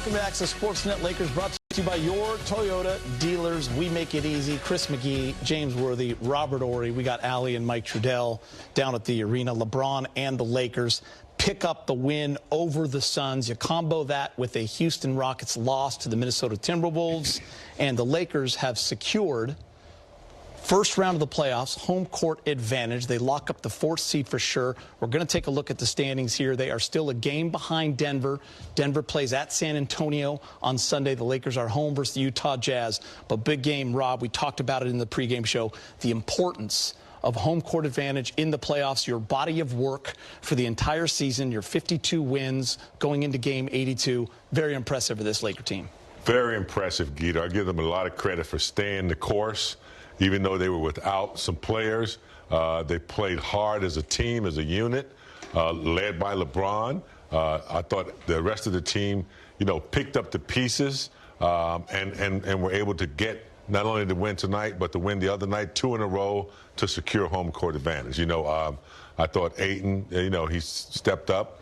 Welcome back to Sportsnet Lakers, brought to you by your Toyota dealers. We make it easy. Chris McGee, James Worthy, Robert Horry. We got Allie and Mike Trudell down at the arena. LeBron and the Lakers pick up the win over the Suns. You combo that with a Houston Rockets loss to the Minnesota Timberwolves, and the Lakers have secured first round of the playoffs, home court advantage. They lock up the fourth seed for sure. We're going to take a look at the standings here. They are still a game behind Denver. Denver plays at San Antonio on Sunday. The Lakers are home versus the Utah Jazz. But big game, Rob. We talked about it in the pregame show. The importance of home court advantage in the playoffs, your body of work for the entire season, your 52 wins going into game 82. Very impressive for this Laker team. Very impressive, Guido. I give them a lot of credit for staying the course. Even though they were without some players, they played hard as a team, as a unit, led by LeBron. I thought the rest of the team, picked up the pieces and were able to get not only the win tonight, but to win the other night, 2 in a row to secure home court advantage. I thought Ayton, he stepped up.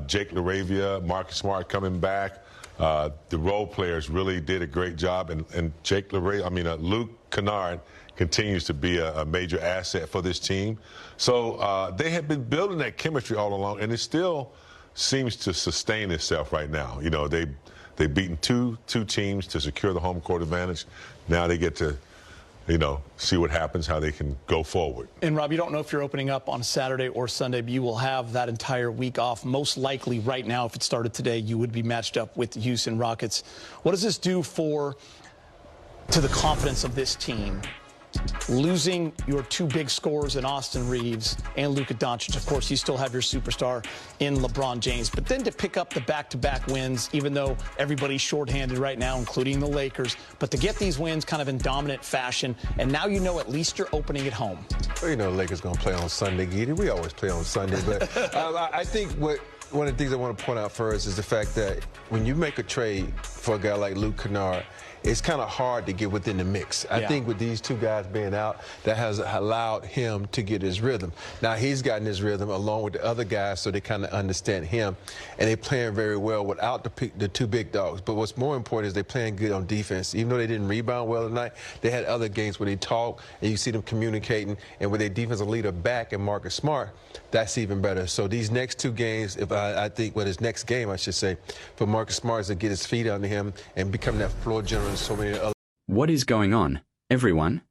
Jake LaRavia, Marcus Smart coming back. The role players really did a great job, and Luke Kennard continues to be a major asset for this team. So they have been building that chemistry all along, and it still seems to sustain itself right now. They've beaten two teams to secure the home court advantage. Now they get to see what happens, how they can go forward. And, Rob, you don't know if you're opening up on Saturday or Sunday, but you will have that entire week off. Most likely right now, if it started today, you would be matched up with the Houston Rockets. What does this do to the confidence of this team? Losing your two big scorers in Austin Reeves and Luka Doncic. Of course, you still have your superstar in LeBron James. But then to pick up the back-to-back wins, even though everybody's shorthanded right now, including the Lakers, but to get these wins kind of in dominant fashion, and now at least you're opening at home. Well, the Lakers going to play on Sunday, Giddy. We always play on Sunday. But I think one of the things I want to point out first is the fact that when you make a trade for a guy like Luke Kennard, it's kind of hard to get within the mix. I think with these two guys being out, that has allowed him to get his rhythm. Now he's gotten his rhythm along with the other guys, so they kind of understand him, and they're playing very well without the two big dogs. But what's more important is they're playing good on defense. Even though they didn't rebound well tonight, they had other games where they talk, and you see them communicating, and with their defensive leader back and Marcus Smart, that's even better. So these next two games, his next game, I should say, for Marcus Smart is to get his feet under him and become that floor general. So many other. What is going on, everyone?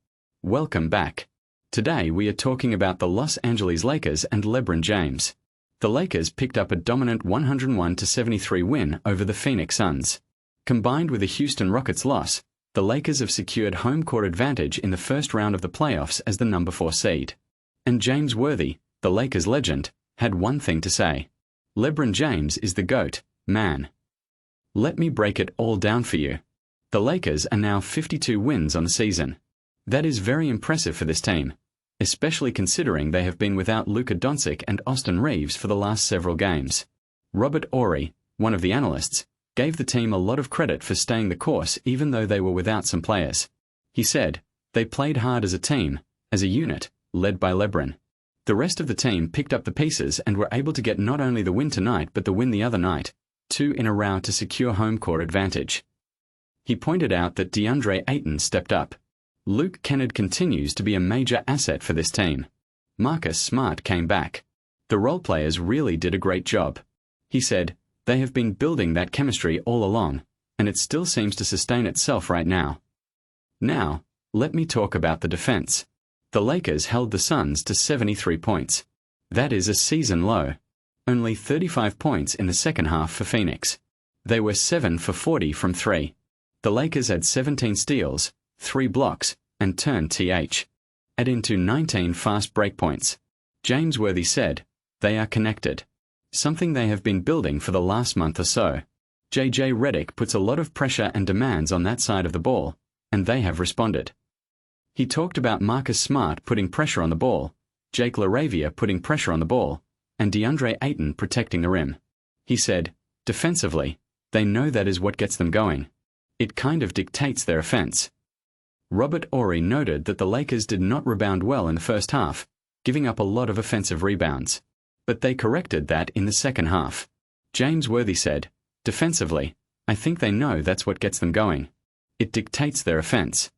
Welcome back. Today we are talking about the Los Angeles Lakers and LeBron James. The Lakers picked up a dominant 101-73 win over the Phoenix Suns. Combined with a Houston Rockets loss, the Lakers have secured home court advantage in the first round of the playoffs as the number 4 seed. And James Worthy, the Lakers legend, had one thing to say. LeBron James is the GOAT, man. Let me break it all down for you. The Lakers are now 52 wins on the season. That is very impressive for this team, especially considering they have been without Luka Doncic and Austin Reeves for the last several games. Robert Horry, one of the analysts, gave the team a lot of credit for staying the course even though they were without some players. He said, they played hard as a team, as a unit, led by LeBron. The rest of the team picked up the pieces and were able to get not only the win tonight but the win the other night, 2 in a row to secure home court advantage. He pointed out that DeAndre Ayton stepped up. Luke Kennard continues to be a major asset for this team. Marcus Smart came back. The role players really did a great job. He said, they have been building that chemistry all along, and it still seems to sustain itself right now. Now, let me talk about the defense. The Lakers held the Suns to 73 points. That is a season low. Only 35 points in the second half for Phoenix. They were 7 for 40 from 3. The Lakers had 17 steals, 3 blocks, and turned add into 19 fast break points. James Worthy said, they are connected. Something they have been building for the last month or so. JJ Redick puts a lot of pressure and demands on that side of the ball, and they have responded. He talked about Marcus Smart putting pressure on the ball, Jake LaRavia putting pressure on the ball, and DeAndre Ayton protecting the rim. He said, defensively, they know that is what gets them going. It kind of dictates their offense. Robert Horry noted that the Lakers did not rebound well in the first half, giving up a lot of offensive rebounds. But they corrected that in the second half. James Worthy said, defensively, I think they know that's what gets them going. It dictates their offense.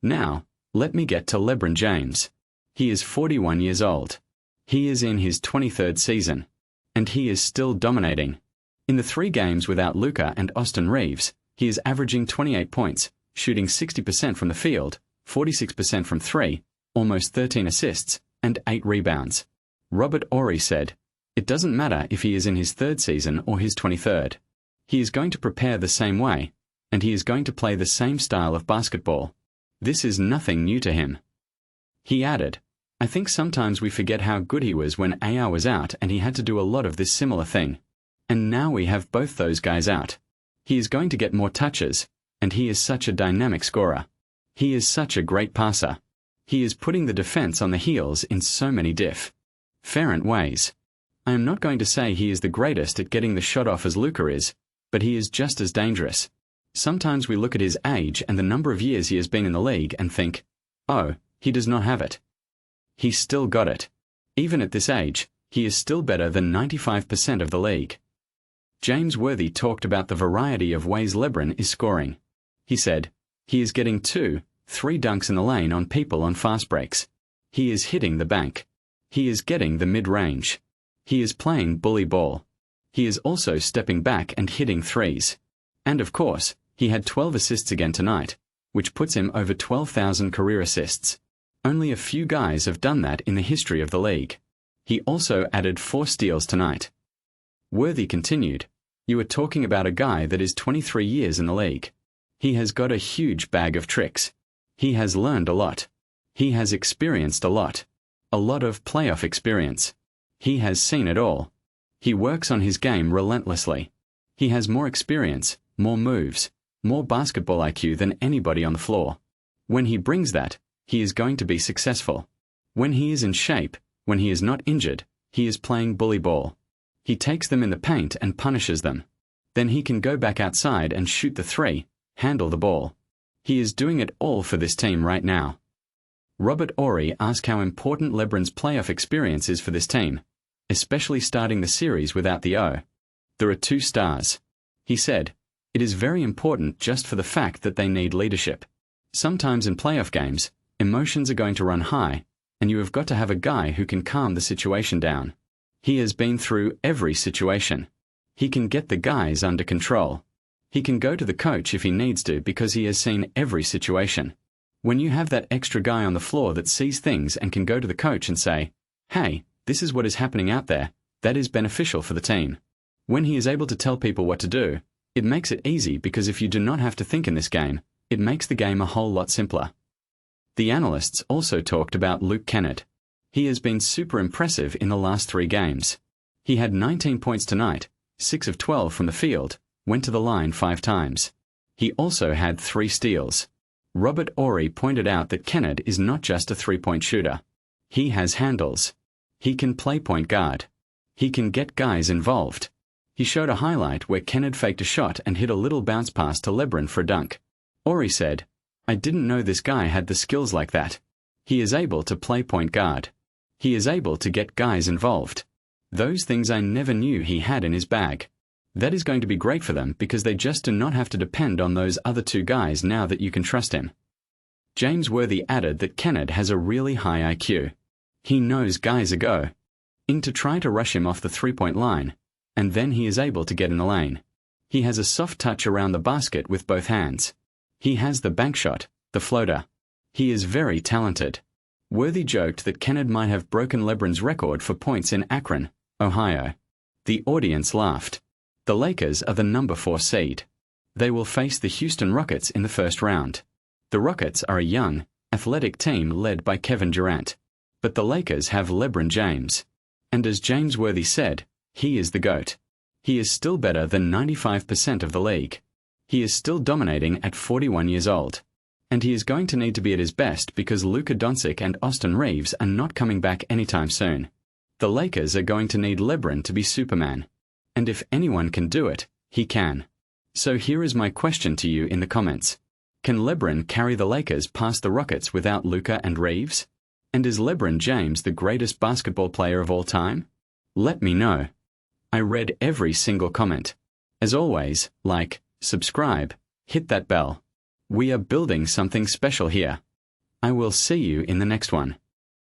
Now, let me get to LeBron James. He is 41 years old. He is in his 23rd season. And he is still dominating. In the 3 games without Luka and Austin Reeves, he is averaging 28 points, shooting 60% from the field, 46% from 3, almost 13 assists, and 8 rebounds. Robert Horry said, "It doesn't matter if he is in his 3rd season or his 23rd. He is going to prepare the same way, and he is going to play the same style of basketball. This is nothing new to him." He added, "I think sometimes we forget how good he was when AR was out and he had to do a lot of this similar thing. And now we have both those guys out. He is going to get more touches, and he is such a dynamic scorer. He is such a great passer. He is putting the defense on the heels in so many different ways. I am not going to say he is the greatest at getting the shot off as Luka is, but he is just as dangerous. Sometimes we look at his age and the number of years he has been in the league and think, oh, he does not have it. He's still got it. Even at this age, he is still better than 95% of the league." James Worthy talked about the variety of ways LeBron is scoring. He said, "He is getting 2, 3 dunks in the lane on people on fast breaks. He is hitting the bank. He is getting the mid-range. He is playing bully ball. He is also stepping back and hitting threes. And of course, he had 12 assists again tonight, which puts him over 12,000 career assists. Only a few guys have done that in the history of the league. He also added 4 steals tonight." Worthy continued, "You are talking about a guy that is 23 years in the league. He has got a huge bag of tricks. He has learned a lot. He has experienced a lot of playoff experience. He has seen it all. He works on his game relentlessly. He has more experience, more moves, more basketball IQ than anybody on the floor. When he brings that, he is going to be successful. When he is in shape, when he is not injured, he is playing bully ball. He takes them in the paint and punishes them. Then he can go back outside and shoot the 3, handle the ball. He is doing it all for this team right now." Robert Horry asked how important LeBron's playoff experience is for this team, especially starting the series without the O. There are 2 stars. He said, "It is very important just for the fact that they need leadership. Sometimes in playoff games, emotions are going to run high, and you have got to have a guy who can calm the situation down. He has been through every situation. He can get the guys under control. He can go to the coach if he needs to because he has seen every situation. When you have that extra guy on the floor that sees things and can go to the coach and say, 'Hey, this is what is happening out there,' that is beneficial for the team. When he is able to tell people what to do, it makes it easy because if you do not have to think in this game, it makes the game a whole lot simpler." The analysts also talked about Luke Kennard. He has been super impressive in the last 3 games. He had 19 points tonight, 6 of 12 from the field, went to the line 5 times. He also had 3 steals. Robert Horry pointed out that Kennard is not just a 3-point shooter. He has handles. He can play point guard. He can get guys involved. He showed a highlight where Kennard faked a shot and hit a little bounce pass to LeBron for a dunk. Horry said, "I didn't know this guy had the skills like that. He is able to play point guard. He is able to get guys involved. Those things I never knew he had in his bag. That is going to be great for them because they just do not have to depend on those other 2 guys now that you can trust him." James Worthy added that Kennard has a really high IQ. He knows guys are go in to try to rush him off the 3-point line, and then he is able to get in the lane. He has a soft touch around the basket with both hands. He has the bank shot, the floater. He is very talented. Worthy joked that Kennard might have broken LeBron's record for points in Akron, Ohio. The audience laughed. The Lakers are the number 4 seed. They will face the Houston Rockets in the first round. The Rockets are a young, athletic team led by Kevin Durant. But the Lakers have LeBron James. And as James Worthy said, he is the GOAT. He is still better than 95% of the league. He is still dominating at 41 years old. And he is going to need to be at his best because Luka Doncic and Austin Reeves are not coming back anytime soon. The Lakers are going to need LeBron to be Superman. And if anyone can do it, he can. So here is my question to you in the comments. Can LeBron carry the Lakers past the Rockets without Luka and Reeves? And is LeBron James the greatest basketball player of all time? Let me know. I read every single comment. As always, like, subscribe, hit that bell. We are building something special here. I will see you in the next one.